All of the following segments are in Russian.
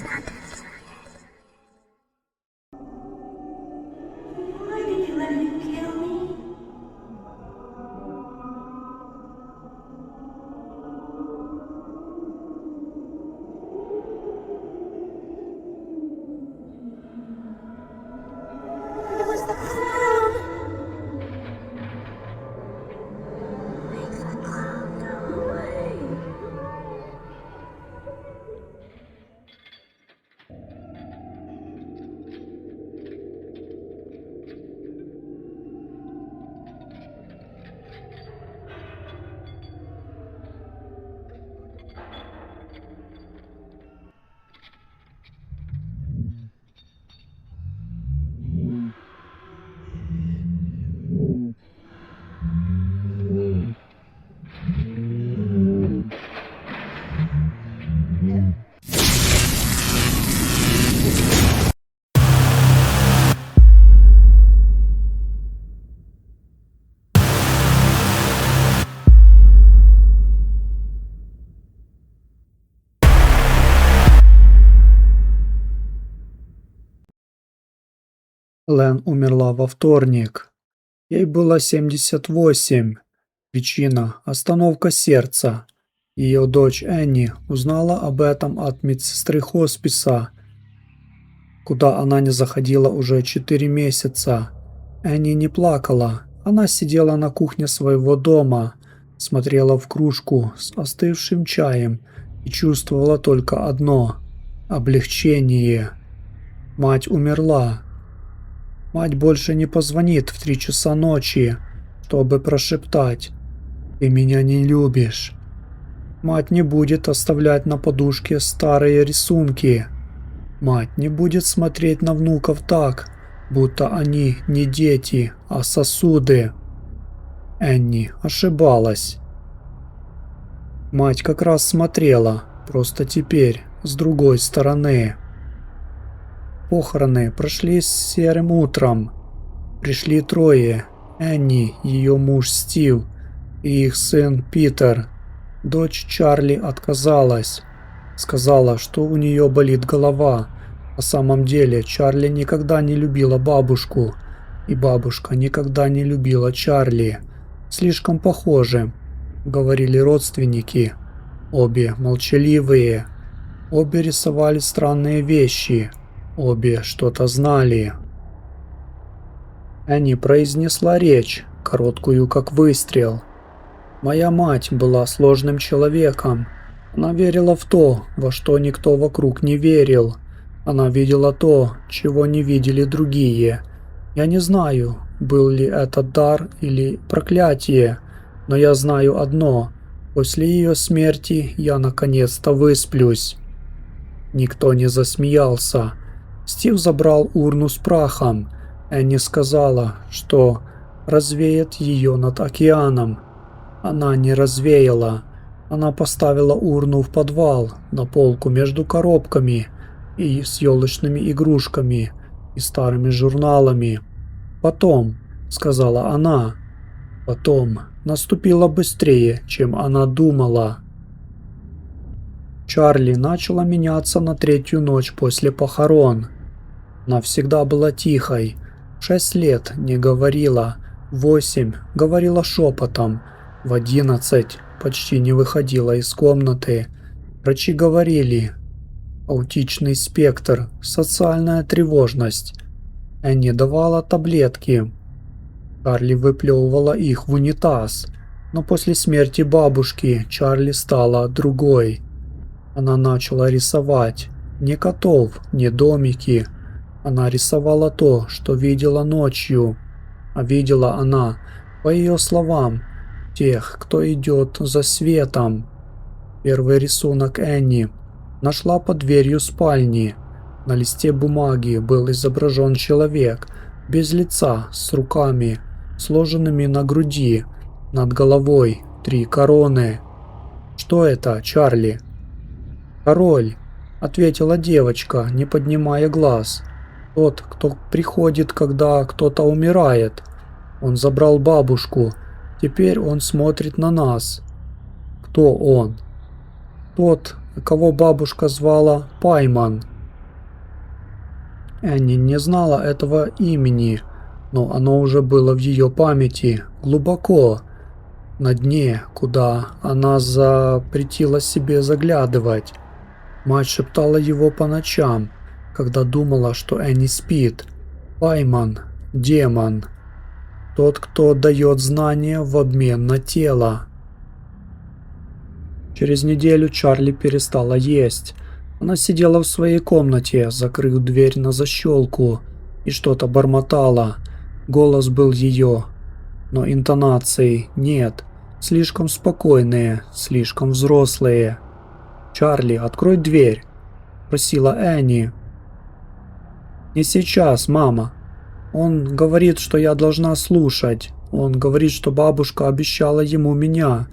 Why did you let him kill me? It was the clown. Make the clown go away. Лэн умерла во вторник. Ей было 78. Причина – остановка сердца. Ее дочь Энни узнала об этом от медсестры хосписа, куда она не заходила уже 4 месяца. Энни не плакала. Она сидела на кухне своего дома, смотрела в кружку с остывшим чаем и чувствовала только одно – облегчение. Мать умерла. Мать больше не позвонит в 3 часа ночи, чтобы прошептать: «Ты меня не любишь». Мать не будет оставлять на подушке старые рисунки. Мать не будет смотреть на внуков так, будто они не дети, а сосуды. Энни ошибалась. Мать как раз смотрела, просто теперь, с другой стороны. Похороны прошли серым утром. Пришли трое: Энни, ее муж Стив и их сын Питер. Дочь Чарли отказалась. Сказала, что у нее болит голова. На самом деле Чарли никогда не любила бабушку, и бабушка никогда не любила Чарли. Слишком похожи, говорили родственники. Обе молчаливые. Обе рисовали странные вещи. Обе что-то знали. Энни произнесла речь, короткую как выстрел. Моя мать была сложным человеком. Она верила в то, во что никто вокруг не верил. Она видела то, чего не видели другие. Я не знаю, был ли это дар или проклятие, но я знаю одно: после ее смерти я наконец-то высплюсь. Никто не засмеялся. Стив забрал урну с прахом. Энни сказала, что развеет ее над океаном. Она не развеяла. Она поставила урну в подвал, на полку между коробками и с елочными игрушками и старыми журналами. Потом, сказала она, потом наступило быстрее, чем она думала. Чарли начала меняться на 3-ю ночь после похорон. Она всегда была тихой. 6 лет не говорила, 8 говорила шепотом, в 11 почти не выходила из комнаты. Врачи говорили: аутичный спектр, социальная тревожность. Энни давала таблетки. Чарли выплевывала их в унитаз. Но после смерти бабушки Чарли стала другой. Она начала рисовать. Не котов, не домики. Она рисовала то, что видела ночью. А видела она, по ее словам, тех, кто идет за светом. Первый рисунок Энни нашла под дверью спальни. На листе бумаги был изображен человек, без лица, с руками, сложенными на груди, над головой 3 короны. «Что это, Чарли?» «Король», — ответила девочка, не поднимая глаз. «Тот, кто приходит, когда кто-то умирает. Он забрал бабушку. Теперь он смотрит на нас». «Кто он?» «Тот, кого бабушка звала Пайман. Энни не знала этого имени, но оно уже было в ее памяти, глубоко, на дне, куда она запретила себе заглядывать. Мать шептала его по ночам, когда думала, что Энни спит. Пайман, демон, тот, кто дает знания в обмен на тело. Через неделю Чарли перестала есть. Она сидела в своей комнате, закрыв дверь на защелку, и что-то бормотала. Голос был ее, но интонации нет. Слишком спокойные, слишком взрослые. «Чарли, открой дверь!» – просила Энни. «Не сейчас, мама. Он говорит, что я должна слушать. Он говорит, что бабушка обещала ему меня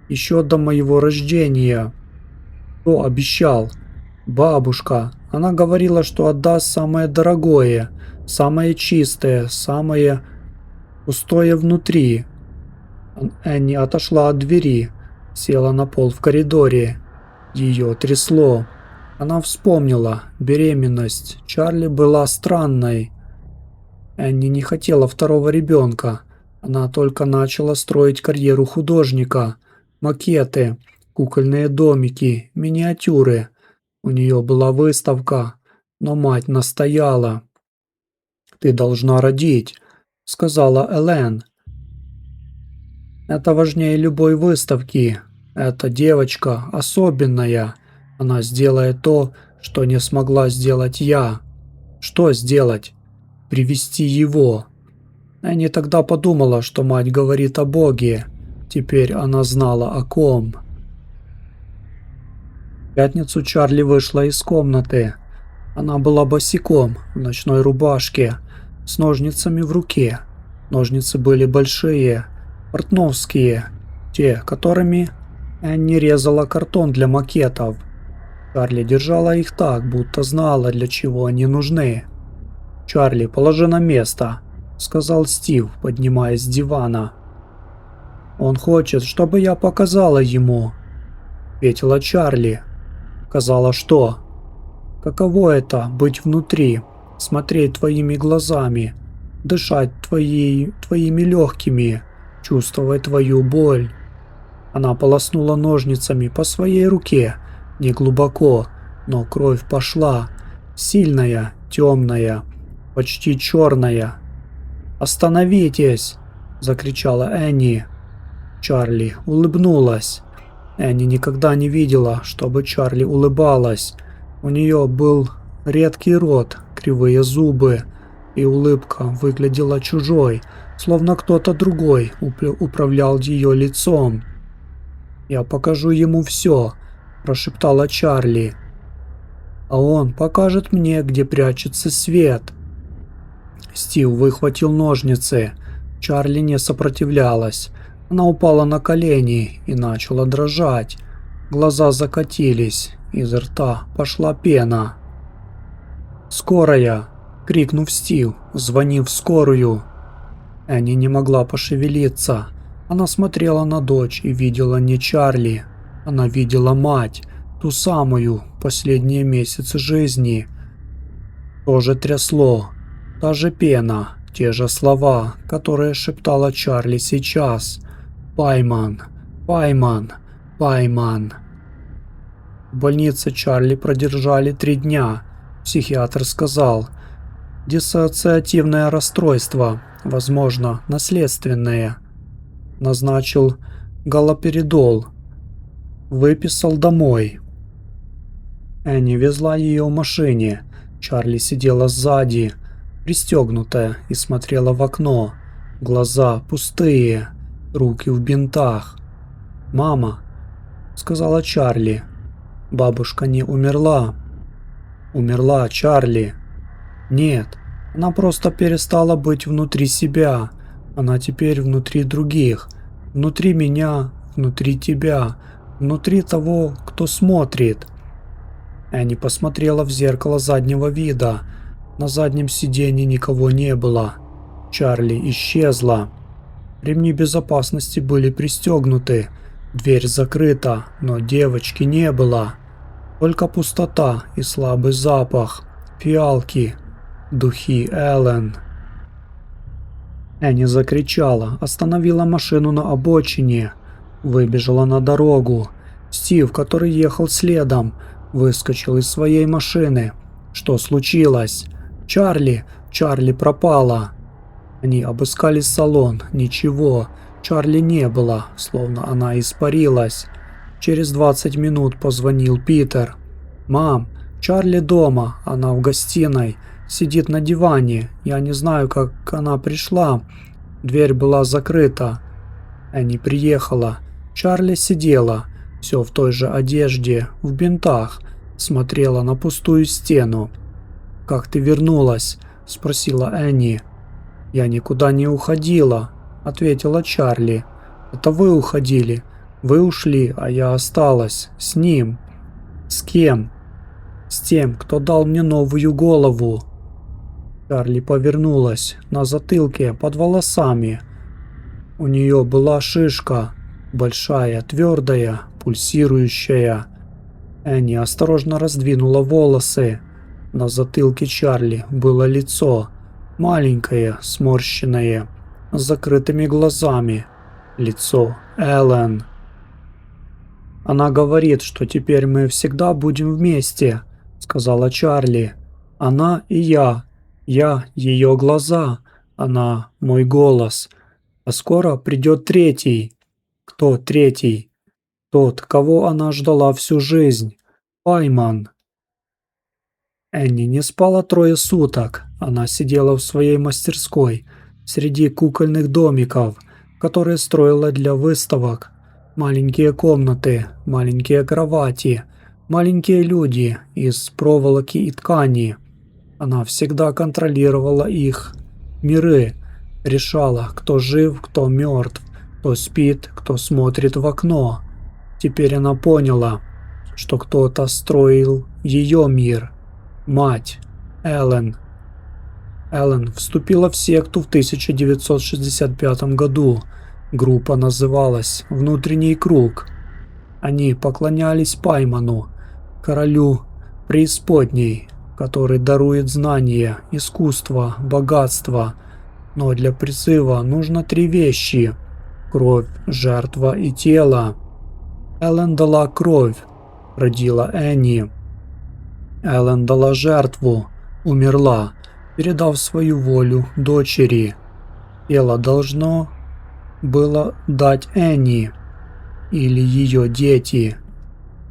еще до моего рождения». «Кто обещал?» «Бабушка. Она говорила, что отдаст самое дорогое, самое чистое, самое пустое внутри». Энни отошла от двери, села на пол в коридоре. Ее трясло. Она вспомнила беременность. Чарли была странной. Энни не хотела второго ребенка. Она только начала строить карьеру художника. Макеты, кукольные домики, миниатюры. У нее была выставка, но мать настояла. «Ты должна родить», — сказала Элен. «Это важнее любой выставки. Эта девочка особенная. Она сделает то, что не смогла сделать я». «Что сделать?» «Привести его». Энни тогда подумала, что мать говорит о Боге. Теперь она знала о ком. В пятницу Чарли вышла из комнаты. Она была босиком, в ночной рубашке, с ножницами в руке. Ножницы были большие, портновские, те, которыми Энни резала картон для макетов. Чарли держала их так, будто знала, для чего они нужны. «Чарли, положи на место», — сказал Стив, поднимаясь с дивана. «Он хочет, чтобы я показала ему», — ответила Чарли. «Сказала что?» «Каково это — быть внутри, смотреть твоими глазами, дышать твоими легкими, чувствовать твою боль». Она полоснула ножницами по своей руке, не глубоко, но кровь пошла, сильная, темная, почти черная. «Остановитесь!» – закричала Энни. Чарли улыбнулась. Энни никогда не видела, чтобы Чарли улыбалась. У нее был редкий рот, кривые зубы, и улыбка выглядела чужой, словно кто-то другой управлял ее лицом. «Я покажу ему все», – прошептала Чарли. «А он покажет мне, где прячется свет». Стив выхватил ножницы. Чарли не сопротивлялась. Она упала на колени и начала дрожать. Глаза закатились, из рта пошла пена. «Скорая!» – крикнув Стив, звони в скорую. Энни не могла пошевелиться. Она смотрела на дочь и видела не Чарли. Она видела мать, ту самую, последние месяцы жизни. Тоже трясло. Та же пена, те же слова, которые шептала Чарли сейчас. «Пайман! Пайман! Пайман!» В больнице Чарли продержали 3 дня. Психиатр сказал: «Диссоциативное расстройство, возможно, наследственное». Назначил галоперидол. Выписал домой. Энни везла ее в машине. Чарли сидела сзади, пристегнутая, и смотрела в окно. Глаза пустые, руки в бинтах. «Мама», — сказала Чарли, — «бабушка не умерла». «Умерла, Чарли». «Нет, она просто перестала быть внутри себя. Она теперь внутри других. Внутри меня, внутри тебя, внутри того, кто смотрит». Энни посмотрела в зеркало заднего вида. На заднем сиденье никого не было. Чарли исчезла. Ремни безопасности были пристегнуты. Дверь закрыта, но девочки не было. Только пустота и слабый запах. Фиалки. Духи Эллен. Энни закричала, остановила машину на обочине, выбежала на дорогу. Стив, который ехал следом, выскочил из своей машины. Что случилось? Чарли! Чарли пропала! Они обыскали салон. Ничего. Чарли не было, словно она испарилась. Через 20 минут позвонил Питер. «Мам, Чарли дома, она в гостиной, сидит на диване. Я не знаю, как она пришла. Дверь была закрыта». Энни приехала. Чарли сидела, все в той же одежде, в бинтах, смотрела на пустую стену. «Как ты вернулась?» – спросила Энни. «Я никуда не уходила», – ответила Чарли. «Это вы уходили. Вы ушли, а я осталась. С ним». «С кем?» «С тем, кто дал мне новую голову». Чарли повернулась. На затылке, под волосами. У нее была шишка. Большая, твердая, пульсирующая. Энни осторожно раздвинула волосы. На затылке Чарли было лицо. Маленькое, сморщенное, с закрытыми глазами. Лицо Эллен. «Она говорит, что теперь мы всегда будем вместе», — сказала Чарли. «Она и я. Я ее глаза. Она мой голос. А скоро придет третий». «Кто третий?» «Тот, кого она ждала всю жизнь. Пайман». Энни не спала 3 суток. Она сидела в своей мастерской, среди кукольных домиков, которые строила для выставок. Маленькие комнаты, маленькие кровати, маленькие люди из проволоки и ткани. Она всегда контролировала их миры, решала, кто жив, кто мертв, кто спит, кто смотрит в окно. Теперь она поняла, что кто-то строил ее мир. Мать, Эллен. Эллен вступила в секту в 1965 году. Группа называлась «Внутренний круг». Они поклонялись Пайману, королю преисподней, который дарует знания, искусство, богатство. Но для призыва нужно 3 вещи – кровь, жертва и тело. Эллен дала кровь, родила Энни. Эллен дала жертву, умерла, передав свою волю дочери. Тело должно было дать Энни или ее дети.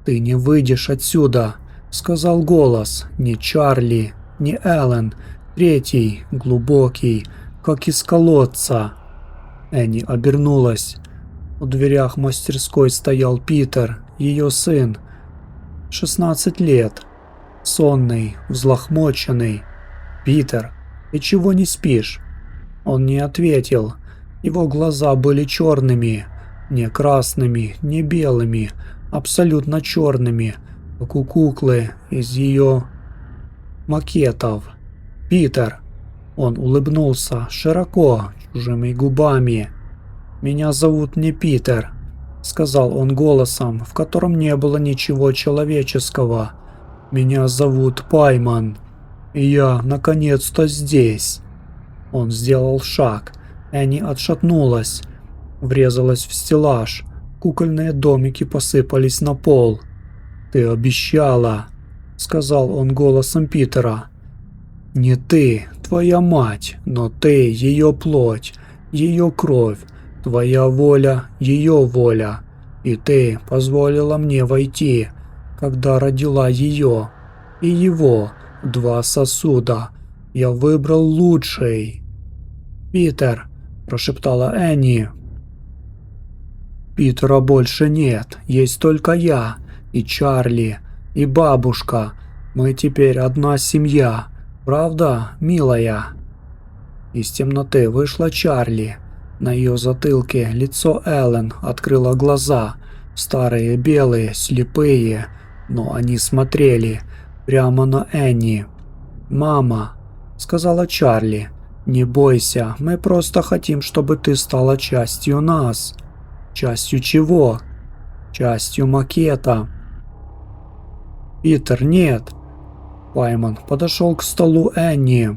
«Ты не выйдешь отсюда», — сказал голос, не Чарли, не Эллен, третий, глубокий, как из колодца. Энни обернулась. У дверях мастерской стоял Питер, ее сын, 16 лет, сонный, взлохмоченный. «Питер, ты чего не спишь?» Он не ответил. Его глаза были черными, не красными, не белыми, абсолютно черными, как у куклы из ее макетов. «Питер!» Он улыбнулся широко, чужими губами. «Меня зовут не Питер», — сказал он голосом, в котором не было ничего человеческого. «Меня зовут Пайман, и я наконец-то здесь». Он сделал шаг. Энни отшатнулась, врезалась в стеллаж. Кукольные домики посыпались на пол. «Ты обещала», — сказал он голосом Питера. «Не ты, твоя мать, но ты ее плоть, ее кровь, твоя воля, ее воля. И ты позволила мне войти, когда родила ее и его, 2 сосуда. Я выбрал лучший». «Питер», – прошептала Энни. «Питера больше нет, есть только я, и Чарли, и бабушка. Мы теперь одна семья, правда, милая?» Из темноты вышла Чарли. На ее затылке лицо Эллен открыло глаза, старые белые, слепые, но они смотрели прямо на Энни. «Мама», – сказала Чарли, – «не бойся, мы просто хотим, чтобы ты стала частью нас». «Частью чего?» «Частью макета». «Питер, нет». Пайман подошел к столу Энни.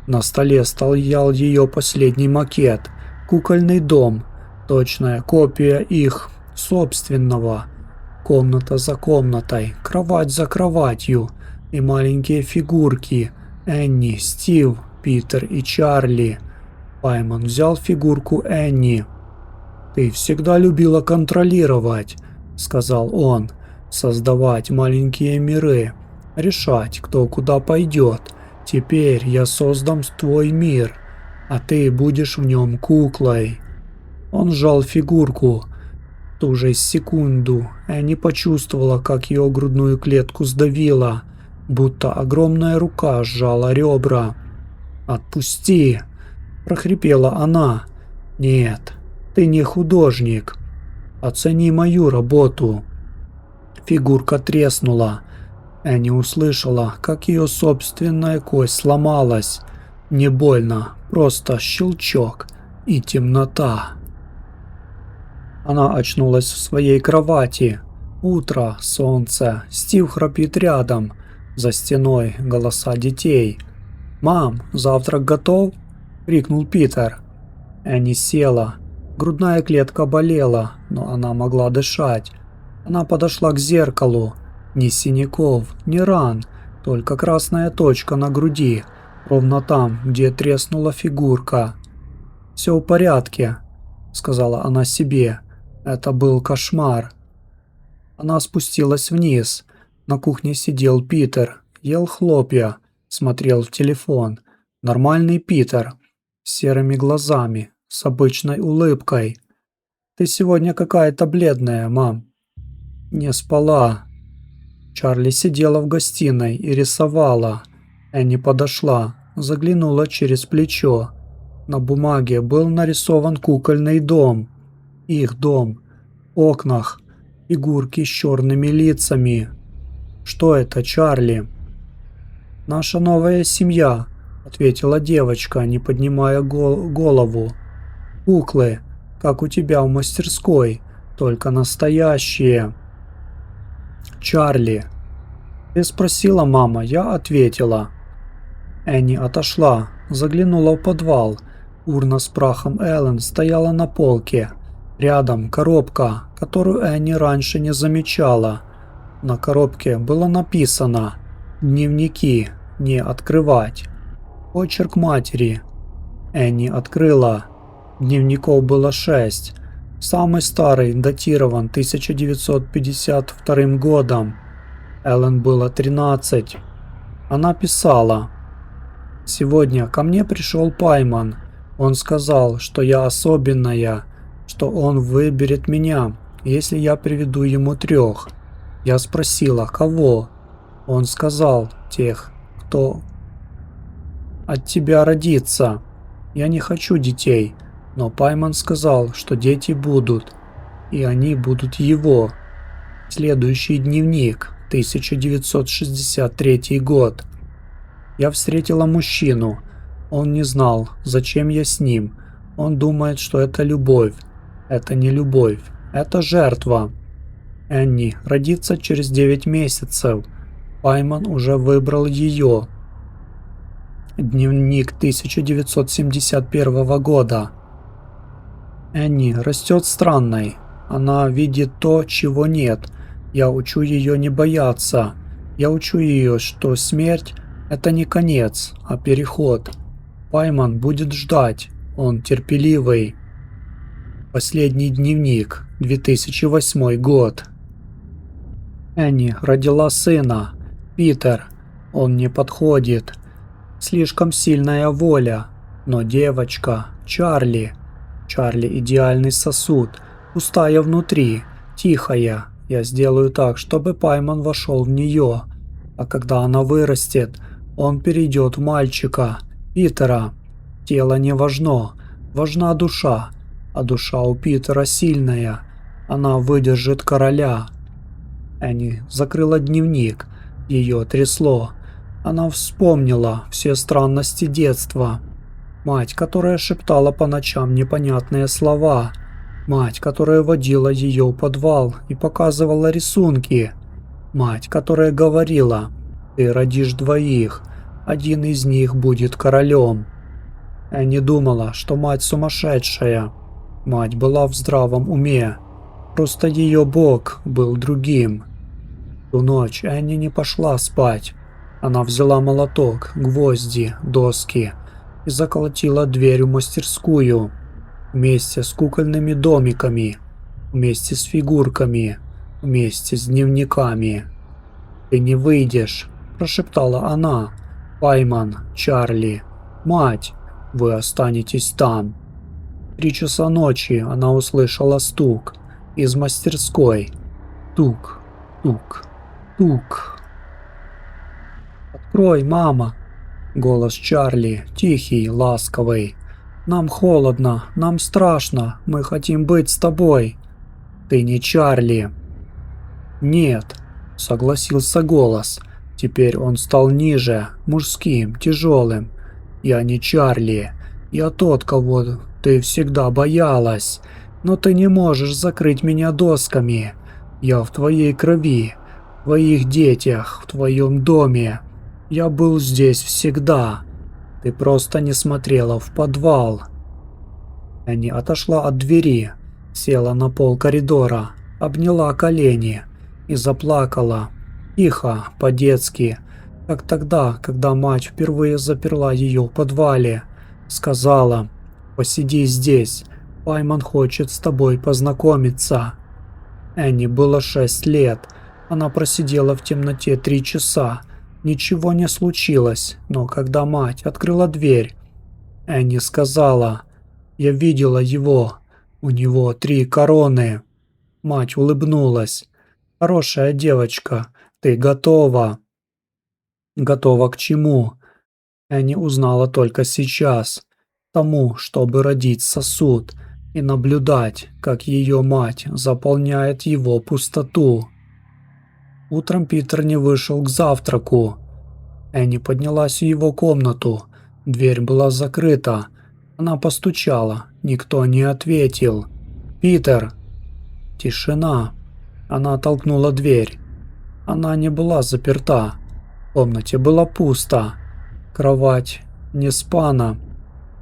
На столе стоял ее последний макет, кукольный дом, точная копия их собственного. Комната за комнатой, кровать за кроватью и маленькие фигурки Энни, Стив, Питер и Чарли. Пайман взял фигурку Энни. «Ты всегда любила контролировать», — сказал он, — «создавать маленькие миры, решать, кто куда пойдет. Теперь я создам твой мир, а ты будешь в нем куклой». Он сжал фигурку. В ту же секунду Энни почувствовала, как ее грудную клетку сдавило, будто огромная рука сжала ребра. «Отпусти!» – прохрипела она. «Нет, ты не художник. Оцени мою работу». Фигурка треснула. Энни услышала, как ее собственная кость сломалась. Не больно, просто щелчок и темнота. Она очнулась в своей кровати. Утро, солнце, Стив храпит рядом. За стеной голоса детей. «Мам, завтрак готов?» – крикнул Питер. Энни села. Грудная клетка болела, но она могла дышать. Она подошла к зеркалу. Ни синяков, ни ран, только красная точка на груди, ровно там, где треснула фигурка. «Все в порядке», — сказала она себе. Это был кошмар. Она спустилась вниз. На кухне сидел Питер, ел хлопья, смотрел в телефон. Нормальный Питер, с серыми глазами, с обычной улыбкой. «Ты сегодня какая-то бледная, мам». «Не спала». Чарли сидела в гостиной и рисовала. Энни подошла, заглянула через плечо. На бумаге был нарисован кукольный дом. Их дом. В окнах. Фигурки с черными лицами. «Что это, Чарли?» «Наша новая семья», — ответила девочка, не поднимая голову. «Куклы, как у тебя в мастерской, только настоящие». «Чарли». «Ты спросила, мама, я ответила». Энни отошла, заглянула в подвал. Урна с прахом Эллен стояла на полке. Рядом коробка, которую Энни раньше не замечала. На коробке было написано «Дневники, не открывать». Почерк матери. Энни открыла. Дневников было 6. Самый старый датирован 1952 годом. Эллен было 13. Она писала: «Сегодня ко мне пришел Пайман. Он сказал, что я особенная, что он выберет меня, если я приведу ему 3. Я спросила, кого? Он сказал, тех, кто от тебя родится. Я не хочу детей, но Пайман сказал, что дети будут, и они будут его». Следующий дневник, 1963 год. «Я встретила мужчину. Он не знал, зачем я с ним. Он думает, что это любовь. Это не любовь, это жертва. Энни родится через 9 месяцев. Пайман уже выбрал ее». Дневник 1971 года. «Энни растет странной. Она видит то, чего нет. Я учу ее не бояться. Я учу ее, что смерть – это не конец, а переход. Пайман будет ждать. Он терпеливый». Последний дневник, 2008 год. Энни родила сына. Питер. Он не подходит. Слишком сильная воля. Но девочка, Чарли. Чарли идеальный сосуд. Пустая внутри. Тихая. Я сделаю так, чтобы Пайман вошел в нее. А когда она вырастет, он перейдет в мальчика. Питера. Тело не важно. Важна душа. А душа у Питера сильная. Она выдержит короля. Энни закрыла дневник. Ее трясло. Она вспомнила все странности детства. Мать, которая шептала по ночам непонятные слова. Мать, которая водила ее в подвал и показывала рисунки. Мать, которая говорила: «Ты родишь 2. один из них будет королем. Энни думала, что мать сумасшедшая. Мать была в здравом уме. Просто ее бог был другим. Ту ночь Энни не пошла спать. Она взяла молоток, гвозди, доски и заколотила дверь в мастерскую. Вместе с кукольными домиками, вместе с фигурками, вместе с дневниками. «Ты не выйдешь», – прошептала она. «Пайман, Чарли, мать, вы останетесь там». 3 часа ночи она услышала стук из мастерской. Тук, тук, тук. «Открой, мама!» Голос Чарли, тихий, ласковый. «Нам холодно, нам страшно, мы хотим быть с тобой». «Ты не Чарли». «Нет», — согласился голос. Теперь он стал ниже, мужским, тяжелым. «Я не Чарли. Я тот, кого ты всегда боялась. Но ты не можешь закрыть меня досками. Я в твоей крови, в твоих детях, в твоем доме. Я был здесь всегда. Ты просто не смотрела в подвал». Энни отошла от двери, села на пол коридора, обняла колени и заплакала. Тихо, по-детски, как тогда, когда мать впервые заперла ее в подвале. Сказала: «Посиди здесь, Пайман хочет с тобой познакомиться». Энни было 6 лет. Она просидела в темноте 3 часа. Ничего не случилось, но когда мать открыла дверь, Энни сказала: «Я видела его. У него 3 короны». Мать улыбнулась. «Хорошая девочка, ты готова». Готова к чему? Энни узнала только сейчас. Тому, чтобы родить сосуд и наблюдать, как ее мать заполняет его пустоту. Утром Питер не вышел к завтраку. Энни поднялась в его комнату. Дверь была закрыта. Она постучала. Никто не ответил. «Питер!» Тишина. Она толкнула дверь. Она не была заперта. В комнате было пусто. Кровать не спана.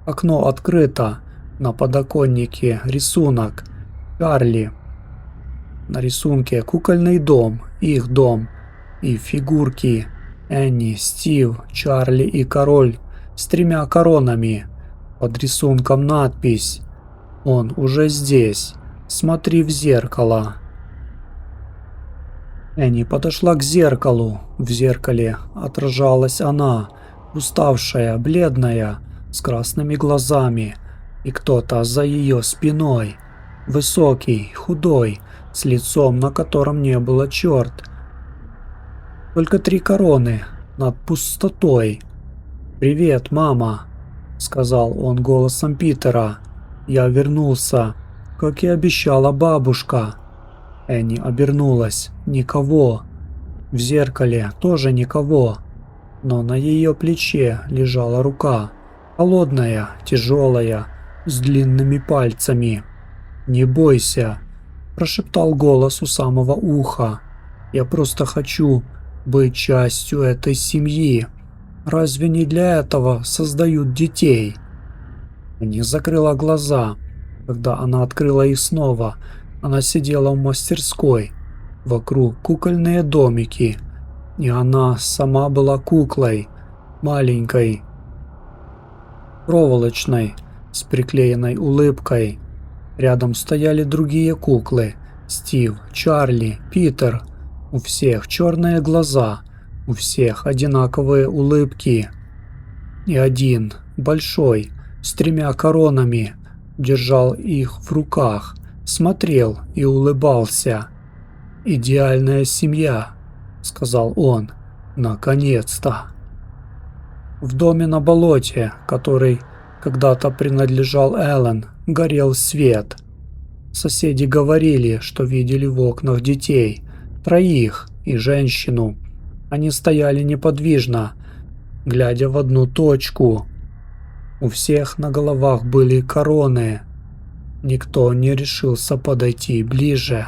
Окно открыто. На подоконнике рисунок. Чарли. На рисунке кукольный дом, их дом. И фигурки. Энни, Стив, Чарли и король с 3 коронами. Под рисунком надпись: «Он уже здесь. Смотри в зеркало». Энни подошла к зеркалу. В зеркале отражалась она, уставшая, бледная, с красными глазами, и кто-то за ее спиной, высокий, худой, с лицом, на котором не было черт. Только 3 короны над пустотой. «Привет, мама», — сказал он голосом Питера. «Я вернулся, как и обещала бабушка». Энни обернулась. Никого. В зеркале тоже никого. Но на ее плече лежала рука. Холодная, тяжелая, с длинными пальцами. «Не бойся», – прошептал голос у самого уха. «Я просто хочу быть частью этой семьи. Разве не для этого создают детей?» Энни закрыла глаза. Когда она открыла их снова, она сидела в мастерской. Вокруг кукольные домики. И она сама была куклой. Маленькой. Проволочной. С приклеенной улыбкой. Рядом стояли другие куклы. Стив, Чарли, Питер. У всех черные глаза. У всех одинаковые улыбки. И один, большой, с 3 коронами, держал их в руках. Смотрел и улыбался. «Идеальная семья», — сказал он. «Наконец-то». В доме на болоте, который когда-то принадлежал Эллен, горел свет. Соседи говорили, что видели в окнах детей, 3 и женщину. Они стояли неподвижно, глядя в одну точку. У всех на головах были короны. Никто не решился подойти ближе.